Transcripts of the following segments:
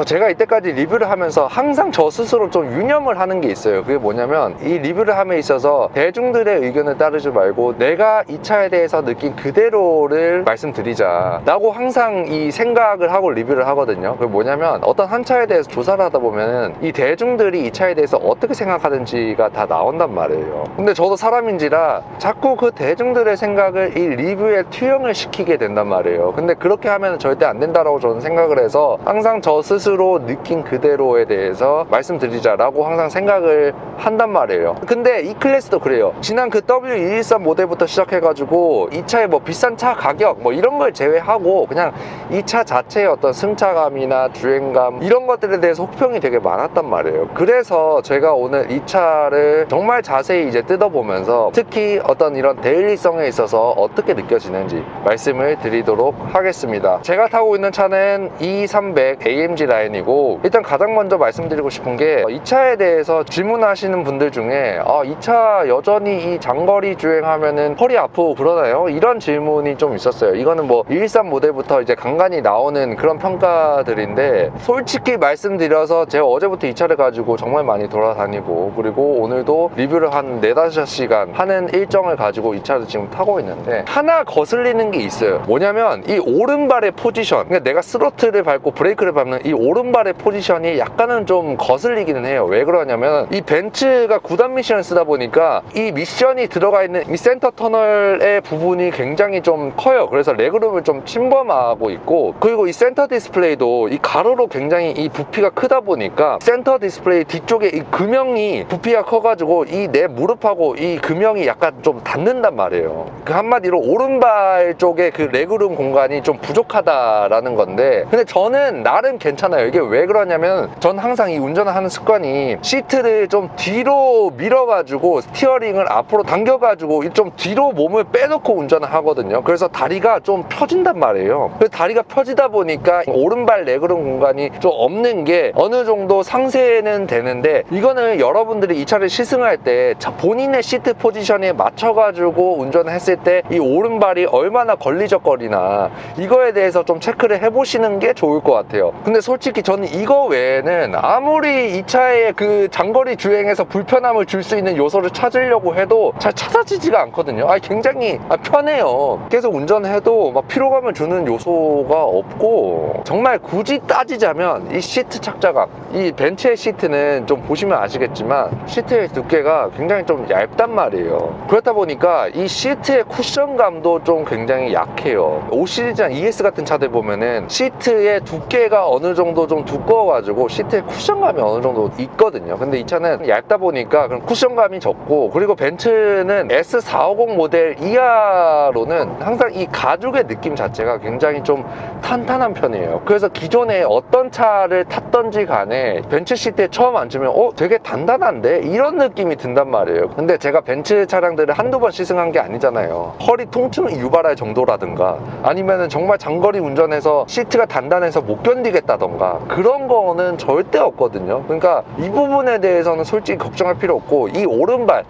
제가 이때까지 리뷰를 하면서 항상 저 스스로 좀 유념을 하는 게 있어요. 그게 뭐냐면 이 리뷰를 함에 있어서 대중들의 의견을 따르지 말고 내가 이 차에 대해서 느낀 그대로를 말씀드리자 라고 항상 이 생각을 하고 리뷰를 하거든요. 그게 뭐냐면 어떤 한 차에 대해서 조사를 하다 보면 이 대중들이 이 차에 대해서 어떻게 생각하는지가 다 나온단 말이에요. 근데 저도 사람인지라 자꾸 그 대중들의 생각을 이 리뷰에 투영을 시키게 된단 말이에요. 근데 그렇게 하면 절대 안 된다라고 저는 생각을 해서 항상 저 스스로 느낀 그대로에 대해서 말씀드리자라고 항상 생각을 한단 말이에요. 근데 이 클래스도 그래요. 지난 그 W213 모델부터 시작해가지고 이 차의 뭐 비싼 차 가격 뭐 이런 걸 제외하고 그냥 이 차 자체의 어떤 승차감이나 주행감 이런 것들에 대해서 혹평이 되게 많았단 말이에요. 그래서 제가 오늘 이 차를 정말 자세히 이제 뜯어보면서 특히 어떤 이런 데일리성에 있어서 어떻게 느껴지는지 말씀을 드리도록 하겠습니다. 제가 타고 있는 차는 E300 AMG 라인이고, 일단 가장 먼저 말씀드리고 싶은 게 이 차에 대해서 질문하시는 분들 중에 이 차 여전히 이 장거리 주행하면은 허리 아프고 그러나요? 이런 질문이 좀 있었어요. 이거는 뭐 213 모델부터 이제 간간히 나오는 그런 평가들인데, 솔직히 말씀드려서 제가 어제부터 이 차를 가지고 정말 많이 돌아다니고 그리고 오늘도 리뷰를 한 4-5시간 하는 일정을 가지고 이 차를 지금 타고 있는데 하나 거슬리는 게 있어요. 뭐냐면 이 오른발의 포지션, 그러니까 내가 스로틀을 밟고 브레이크를 밟는 이 오른발의 포지션이 약간은 좀 거슬리기는 해요. 왜 그러냐면 이 벤츠가 9단 미션을 쓰다 보니까 이 미션이 들어가 있는 이 센터 터널의 부분이 굉장히 좀 커요. 그래서 레그룸을 좀 침범하고 있고, 그리고 이 센터 디스플레이도 이 가로로 굉장히 이 부피가 크다 보니까 센터 디스플레이 뒤쪽에 이 금형이 부피가 커가지고 이 내 무릎하고 이 금형이 약간 좀 닿는단 말이에요. 그 한마디로 오른발 쪽에 그 레그룸 공간이 좀 부족하다라는 건데, 근데 저는 나름 괜찮아요. 이게 왜 그러냐면 전 항상 이 운전을 하는 습관이 시트를 좀 뒤로 밀어가지고 스티어링을 앞으로 당겨가지고 좀 뒤로 몸을 빼놓고 운전을 하거든요. 그래서 다리가 좀 펴진단 말이에요. 그래서 다리가 펴지다 보니까 오른발 레그룸 공간이 좀 없는 게 어느 정도 상쇄는 되는데, 이거는 여러분들이 이 차를 시승할 때 본인의 시트 포지션에 맞춰가지고 운전을 했을 때 이 오른발이 얼마나 걸리적거리나 이거에 대해서 좀 체크를 해보시는 게 좋을 것 같아요. 근데 솔직히 저는 이거 외에는 아무리 이 차의 그 장거리 주행에서 불편함을 줄 수 있는 요소를 찾으려고 해도 잘 찾아지지가 않거든요. 굉장히 편해요. 계속 운전해도 막 피로감을 주는 요소가 없고, 정말 굳이 따지자면 이 시트 착자감, 이 벤츠의 시트는 좀 보시면 아시겠지만 시트의 두께가 굉장히 좀 얇단 말이에요. 그렇다 보니까 이 시트의 쿠션감도 좀 굉장히 약해요. 5시리즈나 ES 같은 차들 보면은 시트의 두께가 어느 정도 좀 두꺼워가지고 시트의 쿠션감이 어느 정도 있거든요. 근데 이 차는 얇다 보니까 그런 쿠션감이 적고, 그리고 벤츠는 S450 모델 이하로는 항상 이 가죽의 느낌 자체가 굉장히 좀 탄탄한 편이에요. 그래서 기존에 어떤 차를 탔던지 간에 벤츠 시트에 처음 앉으면 되게 단단한데? 이런 느낌이 든단 말이에요. 근데 제가 벤츠 차량들을 한두 번 시승한 게 아니잖아요. 허리 통증을 유발할 정도라든가 아니면은 정말 장거리 운전해서 시트가 단단해서 못 견디겠다던가 그런 거는 절대 없거든요. 그러니까 이 부분에 대해서는 솔직히 걱정할 필요 없고, 이 오른발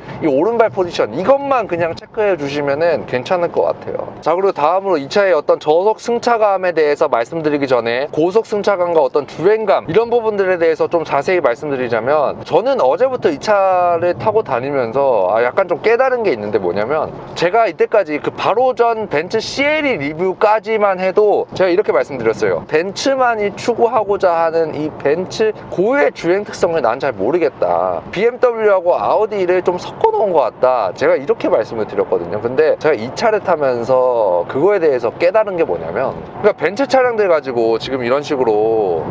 포지션 이것만 그냥 체크해 주시면은 괜찮을 것 같아요. 자, 그리고 다음으로 이 차의 어떤 저속 승차감에 대해서 말씀드리기 전에 고속 승차감과 어떤 주행감 이런 부분들에 대해서 좀 자세히 말씀드리자면, 저는 어제부터 이 차를 타고 다니면서 약간 좀 깨달은 게 있는데, 뭐냐면 제가 이때까지 그 바로 전 벤츠 CLE 리뷰까지만 해도 제가 이렇게 말씀드렸어요. 벤츠만이 추구하고자 하는 이 벤츠 고유의 주행 특성을 난 잘 모르겠다. BMW하고 아우디를 좀 섞어 놓은 것 같다. 제가 이렇게 말씀을 드렸거든요. 근데 제가 이 차를 타면서 그거에 대해서 깨달은 게 뭐냐면, 그러니까 벤츠 차량들 가지고 지금 이런 식으로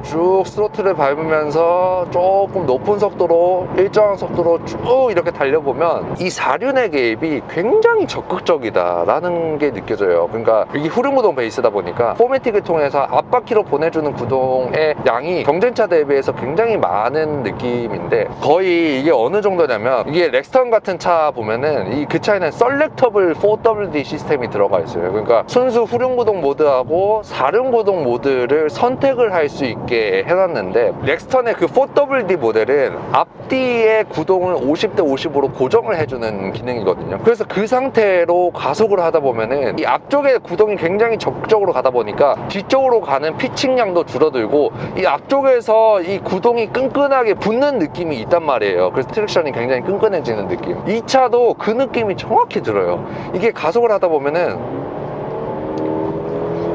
쭉 스로틀을 밟으면서 조금 높은 속도로 일정한 속도로 쭉 이렇게 달려보면 이 사륜의 개입이 굉장히 적극적이다라는 게 느껴져요. 그러니까 이게 후륜구동 베이스다 보니까 포매틱을 통해서 앞바퀴로 보내주는 구동의 양이 경쟁차 대비해서 굉장히 많은 느낌인데, 거의 이게 어느 정도냐면, 이게 렉스턴 같은 차 보면은 그 차에는 셀렉터블 4WD 시스템이 들어가 있어요. 그러니까 순수 후륜구동 모드하고 사륜구동 모드를 선택을 할 수 있게 있게 해놨는데, 렉스턴의 그 4WD 모델은 앞뒤의 구동을 50대 50으로 고정을 해주는 기능이거든요. 그래서 그 상태로 가속을 하다 보면은 이 앞쪽의 구동이 굉장히 적극적으로 가다 보니까 뒤쪽으로 가는 피칭량도 줄어들고, 이 앞쪽에서 이 구동이 끈끈하게 붙는 느낌이 있단 말이에요. 그래서 트랙션이 굉장히 끈끈해지는 느낌. 이 차도 그 느낌이 정확히 들어요. 이게 가속을 하다 보면은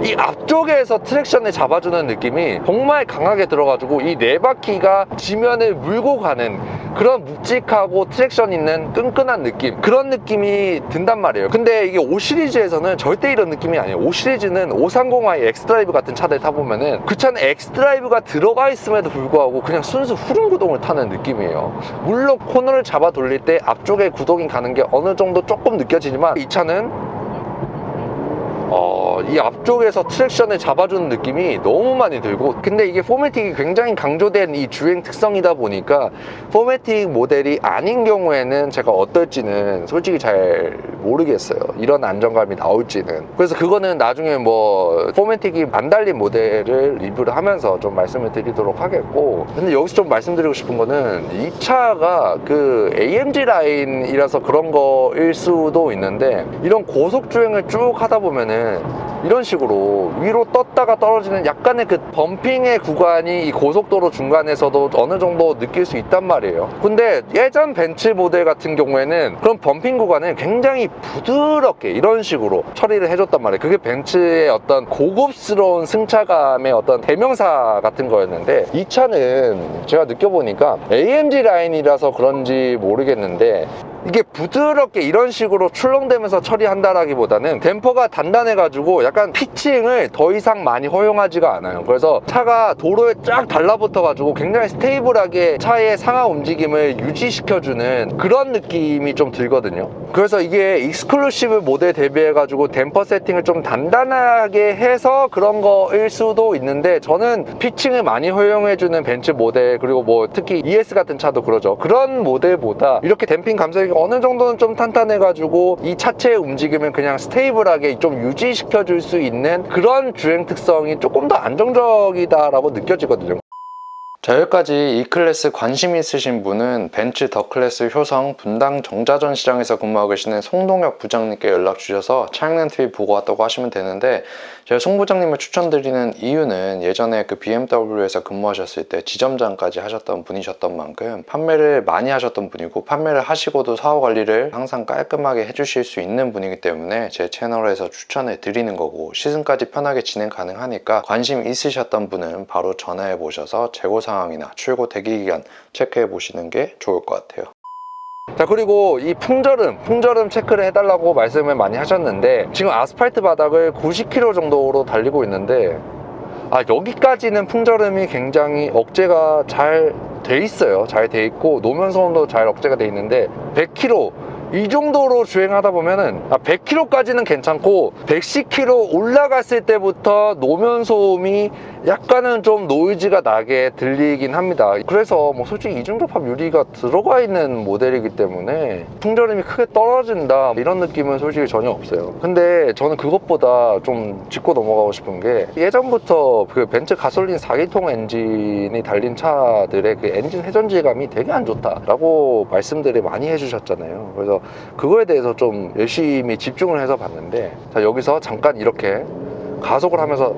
이 앞쪽에서 트랙션을 잡아주는 느낌이 정말 강하게 들어가지고 이 네 바퀴가 지면을 물고 가는 그런 묵직하고 트랙션 있는 끈끈한 느낌, 그런 느낌이 든단 말이에요. 근데 이게 5 시리즈에서는 절대 이런 느낌이 아니에요. 5 시리즈는 530i 엑스드라이브 같은 차들 타보면은 그 차는 엑스드라이브가 들어가 있음에도 불구하고 그냥 순수 후륜 구동을 타는 느낌이에요. 물론 코너를 잡아 돌릴 때 앞쪽에 구동이 가는 게 어느 정도 조금 느껴지지만, 이 차는 이 앞쪽에서 트랙션을 잡아주는 느낌이 너무 많이 들고, 근데 이게 포매틱이 굉장히 강조된 이 주행 특성이다 보니까 포매틱 모델이 아닌 경우에는 제가 어떨지는 솔직히 잘 모르겠어요. 이런 안정감이 나올지는. 그래서 그거는 나중에 뭐 포매틱이 안 달린 모델을 리뷰를 하면서 좀 말씀을 드리도록 하겠고, 근데 여기서 좀 말씀드리고 싶은 거는 이 차가 그 AMG 라인이라서 그런 거일 수도 있는데, 이런 고속 주행을 쭉 하다 보면은 이런 식으로 위로 떴다가 떨어지는 약간의 그 범핑의 구간이 이 고속도로 중간에서도 어느 정도 느낄 수 있단 말이에요. 근데 예전 벤츠 모델 같은 경우에는 그런 범핑 구간을 굉장히 부드럽게 이런 식으로 처리를 해줬단 말이에요. 그게 벤츠의 어떤 고급스러운 승차감의 어떤 대명사 같은 거였는데, 이 차는 제가 느껴보니까 AMG 라인이라서 그런지 모르겠는데 이게 부드럽게 이런 식으로 출렁대면서 처리한다라기보다는 댐퍼가 단단해가지고 약간 피칭을 더 이상 많이 허용하지가 않아요. 그래서 차가 도로에 쫙 달라붙어가지고 굉장히 스테이블하게 차의 상하 움직임을 유지시켜주는 그런 느낌이 좀 들거든요. 그래서 이게 익스클루시브 모델 대비해가지고 댐퍼 세팅을 좀 단단하게 해서 그런 거일 수도 있는데, 저는 피칭을 많이 허용해주는 벤츠 모델, 그리고 뭐 특히 ES 같은 차도 그러죠. 그런 모델보다 이렇게 댐핑 감속이 어느 정도는 좀 탄탄해가지고 이 차체의 움직임을 그냥 스테이블하게 좀 유지시켜줄 수 있는 그런 주행 특성이 조금 더 안정적이다라고 느껴지거든요. 자, 여기까지 E클래스 관심 있으신 분은 벤츠 더클래스 효성 분당 정자전 시장에서 근무하고 계시는 송동혁 부장님께 연락 주셔서 차량렌TV 보고 왔다고 하시면 되는데, 제가 송 부장님을 추천드리는 이유는 예전에 그 BMW에서 근무하셨을 때 지점장까지 하셨던 분이셨던 만큼 판매를 많이 하셨던 분이고, 판매를 하시고도 사후 관리를 항상 깔끔하게 해주실 수 있는 분이기 때문에 제 채널에서 추천을 드리는 거고, 시승까지 편하게 진행 가능하니까 관심 있으셨던 분은 바로 전화해 보셔서 재고 상황이나 출고 대기 기간 체크해 보시는 게 좋을 것 같아요. 자, 그리고 이 풍절음 체크를 해달라고 말씀을 많이 하셨는데, 지금 아스팔트 바닥을 90km 정도로 달리고 있는데, 여기까지는 풍절음이 굉장히 억제가 잘 돼 있어요. 잘 돼 있고 노면 소음도 잘 억제가 돼 있는데, 100km 이 정도로 주행하다 보면은 100km까지는 괜찮고 110km 올라갔을 때부터 노면 소음이 약간은 좀 노이즈가 나게 들리긴 합니다. 그래서 뭐 솔직히 이중접합 유리가 들어가 있는 모델이기 때문에 풍절음이 크게 떨어진다 이런 느낌은 솔직히 전혀 없어요. 근데 저는 그것보다 좀 짚고 넘어가고 싶은 게, 예전부터 그 벤츠 가솔린 4기통 엔진이 달린 차들의 그 엔진 회전질감이 되게 안 좋다라고 말씀들을 많이 해주셨잖아요. 그래서 그거에 대해서 좀 열심히 집중을 해서 봤는데, 자, 여기서 잠깐 이렇게 가속을 하면서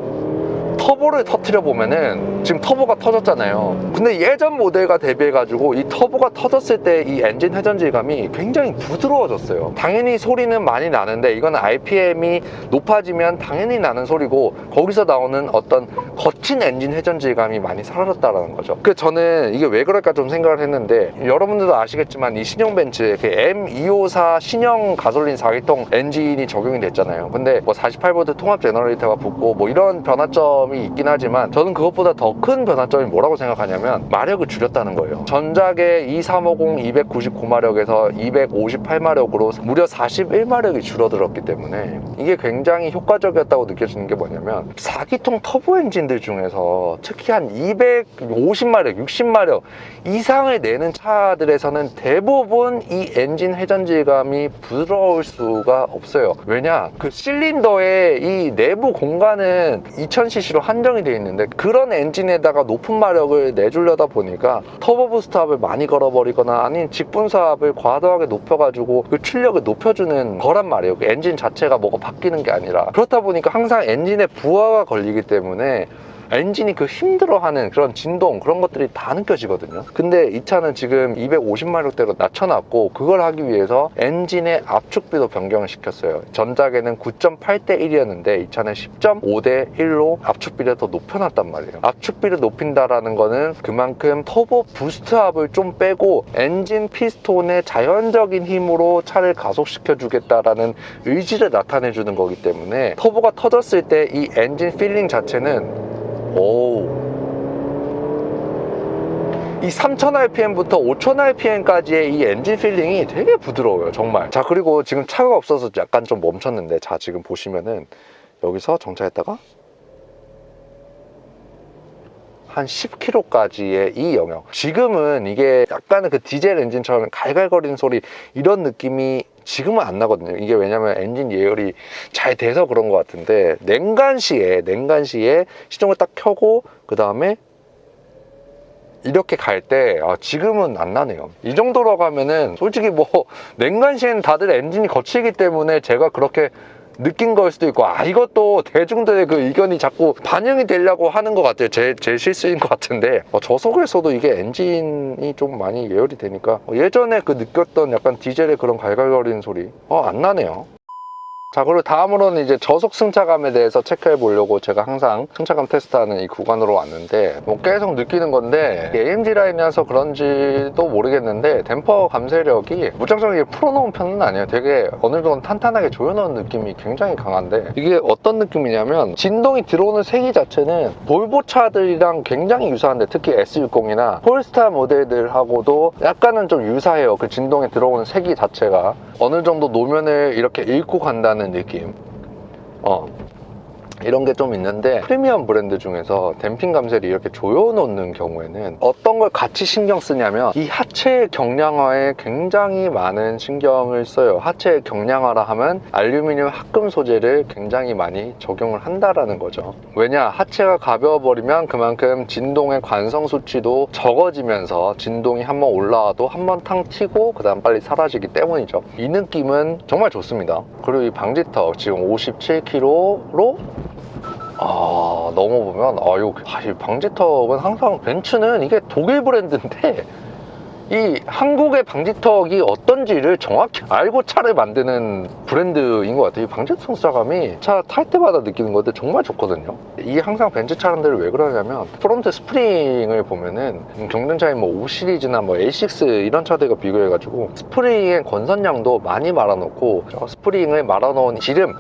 터보를 터트려 보면은 지금 터보가 터졌잖아요. 근데 예전 모델과 대비해 가지고 이 터보가 터졌을 때 이 엔진 회전질감이 굉장히 부드러워졌어요. 당연히 소리는 많이 나는데, 이거는 RPM이 높아지면 당연히 나는 소리고, 거기서 나오는 어떤 거친 엔진 회전질감이 많이 사라졌다는 거죠. 그래서 저는 이게 왜 그럴까 좀 생각을 했는데, 여러분들도 아시겠지만 이 신형 벤츠에 그 M254 신형 가솔린 4기통 엔진이 적용이 됐잖아요. 근데 뭐 48V 통합 제너레이터가 붙고 뭐 이런 변화점이 있긴 하지만, 저는 그것보다 더 큰 변화점이 뭐라고 생각하냐면 마력을 줄였다는 거예요. 전작의 2350 299마력에서 258마력으로 무려 41마력이 줄어들었기 때문에 이게 굉장히 효과적이었다고 느껴지는 게 뭐냐면, 4기통 터보 엔진들 중에서 특히 한 250마력, 60마력 이상을 내는 차들에서는 대부분 이 엔진 회전질감이 부드러울 수가 없어요. 왜냐? 그 실린더의 이 내부 공간은 2000cc로 좀 한정이 되어 있는데, 그런 엔진에다가 높은 마력을 내주려다 보니까 터보 부스트압을 많이 걸어버리거나 아닌 직분사압을 과도하게 높여가지고 그 출력을 높여주는 거란 말이에요. 그 엔진 자체가 뭐가 바뀌는 게 아니라. 그렇다 보니까 항상 엔진에 부하가 걸리기 때문에 엔진이 그 힘들어하는 그런 진동, 그런 것들이 다 느껴지거든요. 근데 이 차는 지금 250마력대로 낮춰놨고, 그걸 하기 위해서 엔진의 압축비도 변경을 시켰어요. 전작에는 9.8대 1이었는데 이 차는 10.5대 1로 압축비를 더 높여놨단 말이에요. 압축비를 높인다라는 거는 그만큼 터보 부스트압을 좀 빼고 엔진 피스톤의 자연적인 힘으로 차를 가속시켜 주겠다라는 의지를 나타내 주는 거기 때문에, 터보가 터졌을 때 이 엔진 필링 자체는 이 3000rpm부터 5000rpm까지의 이 엔진 필링이 되게 부드러워요, 정말. 자, 그리고 지금 차가 없어서 약간 좀 멈췄는데, 자, 지금 보시면은 여기서 정차했다가 한 10km까지의 이 영역. 지금은 이게 약간은 그 디젤 엔진처럼 갈갈거리는 소리, 이런 느낌이 지금은 안 나거든요. 이게 왜냐면 엔진 예열이 잘 돼서 그런 것 같은데, 냉간시에 시동을 딱 켜고 그 다음에 이렇게 갈 때 지금은 안 나네요. 이 정도로 가면은 솔직히 뭐 냉간시에는 다들 엔진이 거치기 때문에 제가 그렇게 느낀 걸 수도 있고, 이것도 대중들의 그 의견이 자꾸 반영이 되려고 하는 것 같아요. 제 실수인 것 같은데, 저속에서도 이게 엔진이 좀 많이 예열이 되니까 예전에 그 느꼈던 약간 디젤의 그런 갈갈거리는 소리 안 나네요. 자, 그리고 다음으로는 이제 저속 승차감에 대해서 체크해 보려고 제가 항상 승차감 테스트하는 이 구간으로 왔는데, 뭐 계속 느끼는 건데, AMG 라인이라서 그런지도 모르겠는데 댐퍼 감쇄력이 무작정 이게 풀어놓은 편은 아니에요. 되게 어느 정도 탄탄하게 조여놓은 느낌이 굉장히 강한데, 이게 어떤 느낌이냐면, 진동이 들어오는 세기 자체는 볼보 차들이랑 굉장히 유사한데, 특히 S60이나 폴스타 모델들하고도 약간은 좀 유사해요. 그 진동이 들어오는 세기 자체가 어느 정도 노면을 이렇게 읽고 간다는 느낌, 이런 게 좀 있는데, 프리미엄 브랜드 중에서 댐핑 감쇄를 이렇게 조여놓는 경우에는 어떤 걸 같이 신경 쓰냐면, 이 하체 경량화에 굉장히 많은 신경을 써요. 하체 경량화라 하면 알루미늄 합금 소재를 굉장히 많이 적용을 한다라는 거죠. 왜냐, 하체가 가벼워버리면 그만큼 진동의 관성 수치도 적어지면서 진동이 한번 올라와도 한번 탕 튀고 그 다음 빨리 사라지기 때문이죠. 이 느낌은 정말 좋습니다. 그리고 이 방지턱 지금 57kg로 넘어보면 이 방지턱은 항상, 벤츠는 이게 독일 브랜드인데 이 한국의 방지턱이 어떤지를 정확히 알고 차를 만드는 브랜드인 것 같아요. 이 방지턱 승차감이 차 탈 때마다 느끼는 건데 정말 좋거든요. 이 항상 벤츠 차량들을 왜 그러냐면, 프론트 스프링을 보면은 경륜차인 뭐 5 시리즈나 뭐 A6 이런 차들과 비교해가지고 스프링의 건선량도 많이 말아놓고, 스프링을 말아놓은 지름,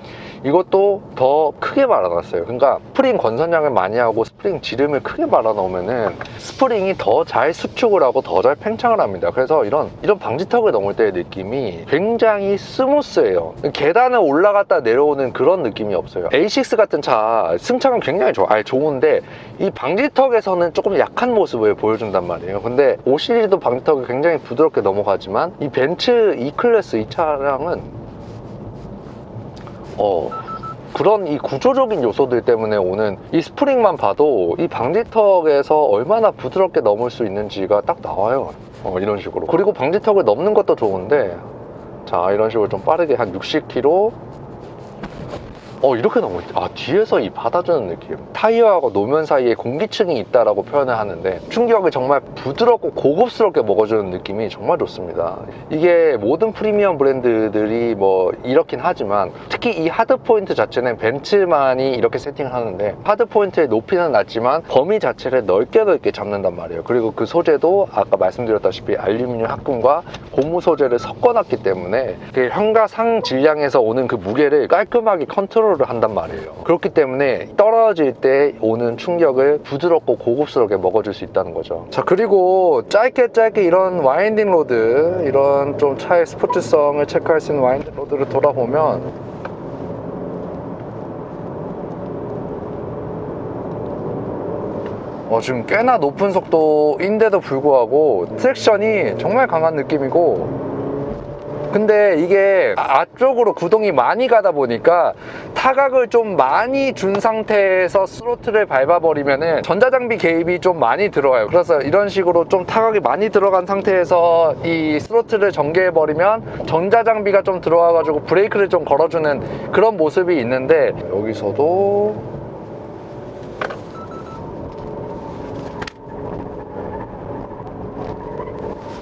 이것도 더 크게 말아놨어요. 그러니까 스프링 건선량을 많이 하고 스프링 지름을 크게 말아놓으면은 스프링이 더 잘 수축을 하고 더 잘 팽창을 합니다. 그래서 이런 방지턱을 넘을 때의 느낌이 굉장히 스무스해요. 계단을 올라갔다 내려오는 그런 느낌이 없어요. A6 같은 차 승차감 굉장히 좋은데 이 방지턱에서는 조금 약한 모습을 보여준단 말이에요. 근데 5 시리즈도 방지턱이 굉장히 부드럽게 넘어가지만, 이 벤츠 E클래스 이 차량은 그런 이 구조적인 요소들 때문에 오는 이 스프링만 봐도 이 방지턱에서 얼마나 부드럽게 넘을 수 있는지가 딱 나와요. 이런 식으로. 그리고 방지턱을 넘는 것도 좋은데, 자, 이런 식으로 좀 빠르게 한 60km 이렇게 넘어. 뒤에서 이 받아주는 느낌. 타이어하고 노면 사이에 공기층이 있다라고 표현을 하는데, 충격이 정말 부드럽고 고급스럽게 먹어주는 느낌이 정말 좋습니다. 이게 모든 프리미엄 브랜드들이 뭐 이렇긴 하지만, 특히 이 하드 포인트 자체는 벤츠만이 이렇게 세팅을 하는데, 하드 포인트의 높이는 낮지만 범위 자체를 넓게 잡는단 말이에요. 그리고 그 소재도 아까 말씀드렸다시피 알루미늄 합금과 고무 소재를 섞어놨기 때문에 그 현가 상 질량에서 오는 그 무게를 깔끔하게 컨트롤을 한단 말이에요. 그렇기 때문에 떨어질 때 오는 충격을 부드럽고 고급스럽게 먹어줄 수 있다는 거죠. 자, 그리고 짧게 이런 와인딩 로드, 이런 좀 차의 스포츠성을 체크할 수 있는 와인딩 로드를 돌아보면, 지금 꽤나 높은 속도인데도 불구하고 트랙션이 정말 강한 느낌이고, 근데 이게 앞쪽으로 구동이 많이 가다 보니까 타각을 좀 많이 준 상태에서 스로틀을 밟아버리면은 전자장비 개입이 좀 많이 들어와요. 그래서 이런 식으로 좀 타각이 많이 들어간 상태에서 이 스로틀을 전개해버리면 전자장비가 좀 들어와가지고 브레이크를 좀 걸어주는 그런 모습이 있는데, 여기서도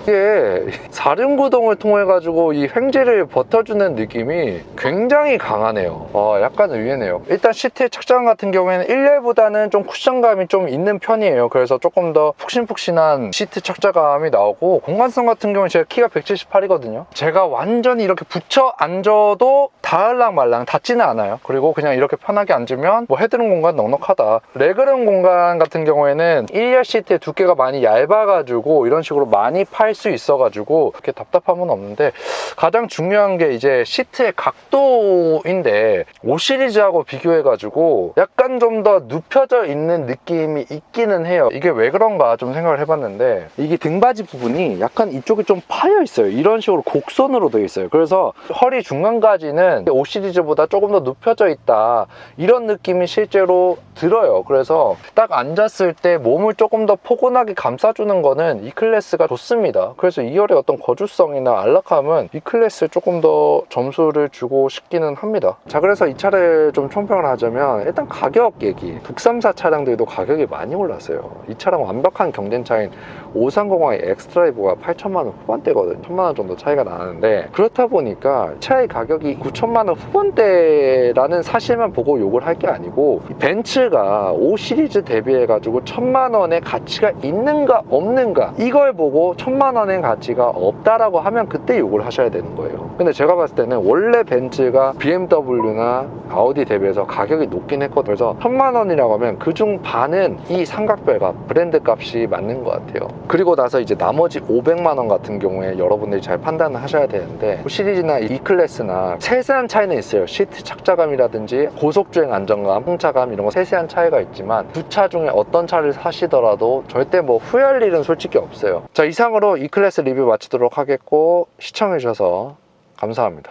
이게 사륜구동을 통해 가지고 이 횡재를 버텨주는 느낌이 굉장히 강하네요. 약간 의외네요. 일단 시트의 착장 같은 경우에는 1열보다는 좀 쿠션감이 좀 있는 편이에요. 그래서 조금 더 푹신푹신한 시트 착자감이 나오고, 공간성 같은 경우는 제가 키가 178이거든요 제가 완전히 이렇게 붙여 앉아도 닿을랑 말랑 닿지는 않아요. 그리고 그냥 이렇게 편하게 앉으면 뭐 헤드룸 공간 넉넉하다. 레그룸 공간 같은 경우에는 1열 시트의 두께가 많이 얇아가지고 이런 식으로 많이 팔 수 있어가지고 그렇게 답답함은 없는데, 가장 중요한 게 이제 시트의 각도인데 5 시리즈하고 비교해가지고 약간 좀 더 눕혀져 있는 느낌이 있기는 해요. 이게 왜 그런가 좀 생각을 해봤는데, 이게 등받이 부분이 약간 이쪽이 좀 파여 있어요. 이런 식으로 곡선으로 되어 있어요. 그래서 허리 중간까지는 5 시리즈보다 조금 더 눕혀져 있다, 이런 느낌이 실제로 들어요. 그래서 딱 앉았을 때 몸을 조금 더 포근하게 감싸주는 거는 이 클래스가 좋습니다. 그래서 2열의 어떤 거주성이나 안락함은 이 클래스에 조금 더 점수를 주고 싶기는 합니다. 자, 그래서 이 차를 좀 총평을 하자면, 일단 가격 얘기. 국산사 차량들도 가격이 많이 올랐어요. 이 차랑 완벽한 경쟁차인 530i 엑스드라이브가 8천만 원 후반대거든요. 1천만 원 정도 차이가 나는데, 그렇다 보니까 차의 가격이 9천만 원 후반대라는 사실만 보고 욕을 할 게 아니고, 벤츠가 5 시리즈 대비해가지고 1천만 원의 가치가 있는가 없는가, 이걸 보고 1천만 원의 가치가 없다라고 하면 그때 욕을 하셔야 되는 거예요. 근데 제가 봤을 때는 원래 벤츠가 BMW나 아우디 대비해서 가격이 높긴 했거든요. 그래서 1천만 원이라고 하면 그중 반은 이 삼각별값, 브랜드 값이 맞는 것 같아요. 그리고 나서 이제 나머지 500만 원 같은 경우에 여러분들이 잘 판단을 하셔야 되는데, 시리즈나 E클래스나 세세한 차이는 있어요. 시트 착자감이라든지 고속주행 안정감, 승차감, 이런 거 세세한 차이가 있지만, 두 차 중에 어떤 차를 사시더라도 절대 뭐 후회할 일은 솔직히 없어요. 자, 이상으로 E클래스 리뷰 마치도록 하겠고, 시청해주셔서 감사합니다.